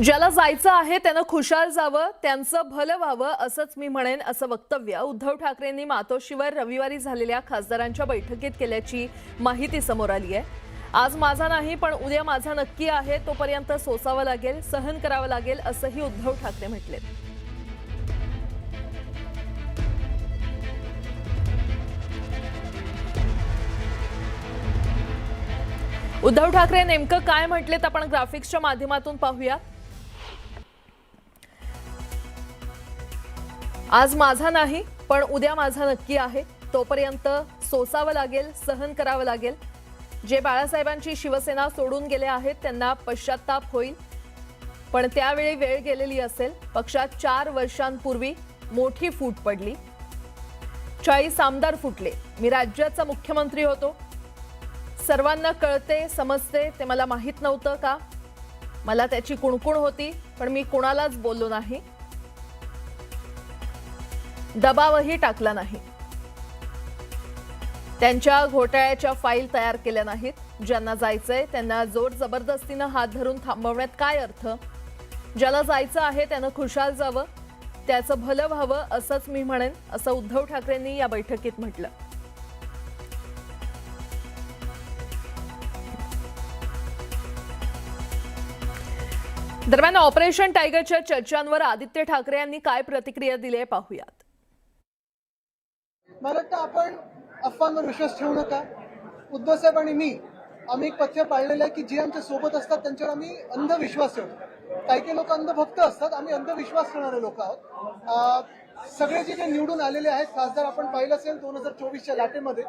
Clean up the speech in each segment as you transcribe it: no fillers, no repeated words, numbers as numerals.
ज्याला जायचं आहे त्यानं खुशाल जावं, त्यांचं भलं व्हावं असंच मी म्हणेन, असं वक्तव्य उद्धव ठाकरेंनी मातोश्रीवर रविवारी झालेल्या खासदारांच्या बैठकीत केल्याची माहिती समोर आली आहे। आज माझा नाही पण उद्या माझा नक्की आहे, तोपर्यंत सोसावं लागेल, सहन करावं लागेल असंही उद्धव ठाकरे म्हटले। उद्धव ठाकरे नेमकं काय म्हटलेत आपण ग्राफिक्सच्या माध्यमातून पाहूया। आज माझा नाही पण उद्या माझा नक्की आहे, तोपर्यंत सोसावं लागेल, सहन करावं लागेल। जे बाळासाहेबांची शिवसेना सोडून गेले आहेत त्यांना पश्चाताप होईल, पण त्यावेळी वेळ गेलेली असेल। पक्षात 4 वर्षांपूर्वी मोठी फूट पडली, 40 आमदार फुटले। मी राज्याचा मुख्यमंत्री होतो, सर्वांना कळते समजते, ते मला माहित नव्हतं का? मला त्याची कुणकुण होती पण मी कोणालाच बोललो नाही, दबावही टाकला नाही। त्यांच्या घोटाळ्याच्या फाईल तयार केल्या नाहीत। ज्यांना जायचंय त्यांना जोर जबरदस्तीने हात धरून थांबवण्यात काय अर्थ? ज्याला जायचं आहे त्यानं खुशाल जावं, त्याचं भलं व्हावं असंच मी म्हणेन, असं उद्धव ठाकरेंनी या बैठकीत म्हटलं। दरम्यान ऑपरेशन टायगरच्या चर्चांवर आदित्य ठाकरे यांनी काय प्रतिक्रिया दिली आहे पाहूयात। मला वाटतं आपण अफवांवर विश्वास ठेवू नका। उद्धव साहेब आणि आम्ही एक पथ्य पाळलेलं आहे की जे आमच्या सोबत असतात त्यांच्यावर आम्ही अंधविश्वास ठेवतो। काही लोक अंधभक्त असतात, आम्ही अंधविश्वास ठेवणारे लोक आहोत। सगळे जे निवडून आलेले आहेत खासदार आपण पाहिलं असेल 2024च्या लाटेमध्ये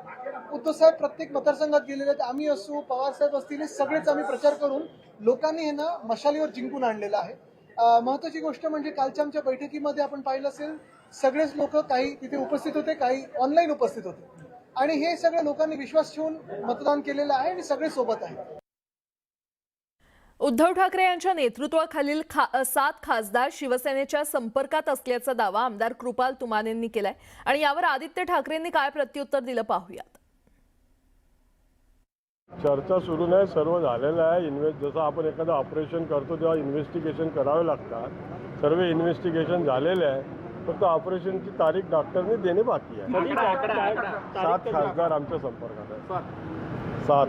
उद्धव साहेब प्रत्येक मतदारसंघात गेलेले आहेत। आम्ही असू, पवार साहेब असतील, सगळेच आम्ही प्रचार करून लोकांनी हे ना मशालीवर जिंकून आणलेलं आहे। महत्त्वाची गोष्ट म्हणजे कालच्या आमच्या बैठकीमध्ये आपण पाहिलं असेल सगळेच लोक, काही तिथे उपस्थित होते, काही ऑनलाईन उपस्थित होते, आणि हे सगळ्या लोकांनी विश्वास ठेवून मतदान केलेलं आहे आणि सगळे सोबत आहेत। उद्धव ठाकरे यांच्या नेतृत्वाखालील 7 खासदार शिवसेनेच्या संपर्कात असल्याचा दावा आमदार कृपाल तुमानेंनी केलाय, आणि यावर आदित्य ठाकरेंनी काय प्रत्युत्तर दिलं पाहूयात। चर्चा सुरू नाही, सर्व झालेलं आहे। जसं आपण एखादं ऑपरेशन करतो तेव्हा इन्व्हेस्टिगेशन करावे लागतात, सर्व इन्व्हेस्टिगेशन झालेले आहे। फक्त ऑपरेशनची तारीख डॉक्टरने देणे बाकी आहे। 7 खासदार आमच्या संपर्कात आहेत, 7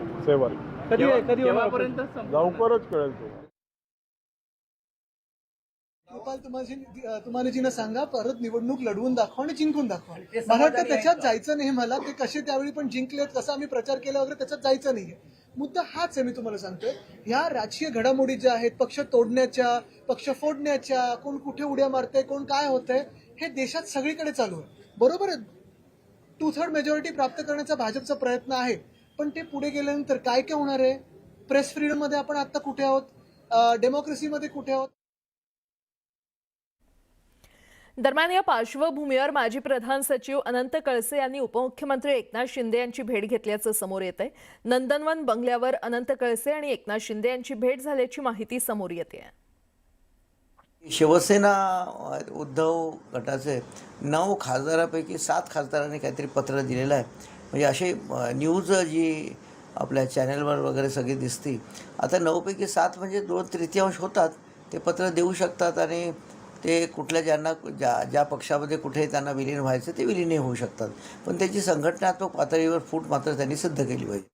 लवकरच कळेल तो। कृपाल तुमानेजींना सांगा परत निवडणूक लढवून दाखवा आणि जिंकून दाखवा। मला वाटतं त्याच्यात जायचं नाही। मला ते कसे त्यावेळी पण जिंकलेत, कसा आम्ही प्रचार केला वगैरे त्याच्यात जायचं नाहीये। मुद्दा हाच आहे, मी तुम्हाला सांगतोय, ह्या राजकीय घडामोडी ज्या आहेत, पक्ष तोडण्याच्या, पक्ष फोडण्याच्या, कोण कुठे उड्या मारतंय, कोण काय होतंय, हे देशात सगळीकडे चालू आहे। बरोबर आहे, 2/3 मेजॉरिटी प्राप्त करण्याचा भाजपचा प्रयत्न आहे, पण ते पुढे गेल्यानंतर काय काय होणार आहे? प्रेस फ्रीडम मध्ये आपण आता कुठे आहोत? डेमोक्रेसीमध्ये कुठे आहोत? दरम्यान या पार्श्वभूमीवर माजी प्रधान सचिव अनंत कळसे यांनी उपमुख्यमंत्री एकनाथ शिंदे यांची भेट घेतल्याचं समोर येत आहे। नंदनवन बंगल्यावर अनंत कळसे आणि एकनाथ शिंदे यांची भेट झाल्याची माहिती समोर येते। शिवसेना उद्धव गटाचे 9 खासदारापैकी 7 खासदारांनी काहीतरी पत्र दिलेलं आहे। म्हणजे असे न्यूज जी आपल्या चॅनलवर वगैरे सगळी दिसती, आता 9 पैकी 7 म्हणजे 2/3 होतात, ते पत्र देऊ शकतात आणि ते कुठल्या ज्या पक्षामध्ये कुठे त्यांना विलीन व्हायचं ते विलीनही होऊ शकतात, पण त्याची संघटनात्मक पातळीवर फूट मात्र त्यांनी सिद्ध केली पाहिजे।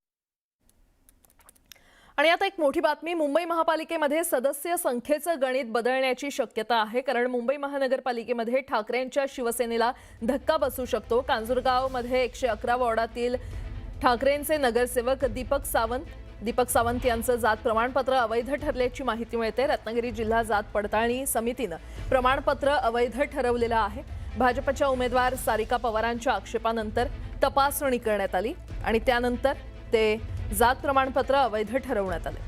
आणि आता एक मोठी बातमी, मुंबई महापालिकेमध्ये सदस्य संख्येचं गणित बदलण्याची शक्यता आहे, कारण मुंबई महानगरपालिकेमध्ये ठाकरेंच्या शिवसेनेला धक्का बसू शकतो। कांजूरगावमध्ये 111 वॉर्डातील ठाकरेंचे नगरसेवक दीपक सावंत यांचं जात प्रमाणपत्र अवैध ठरल्याची माहिती मिळते। रत्नागिरी जिल्हा जात पडताळणी समितीनं प्रमाणपत्र अवैध ठरवलेलं आहे। भाजपच्या उमेदवार सारिका पवारांच्या आक्षेपानंतर तपासणी करण्यात आली आणि त्यानंतर ते जात प्रमाणपत्र अवैध ठरवण्यात आले।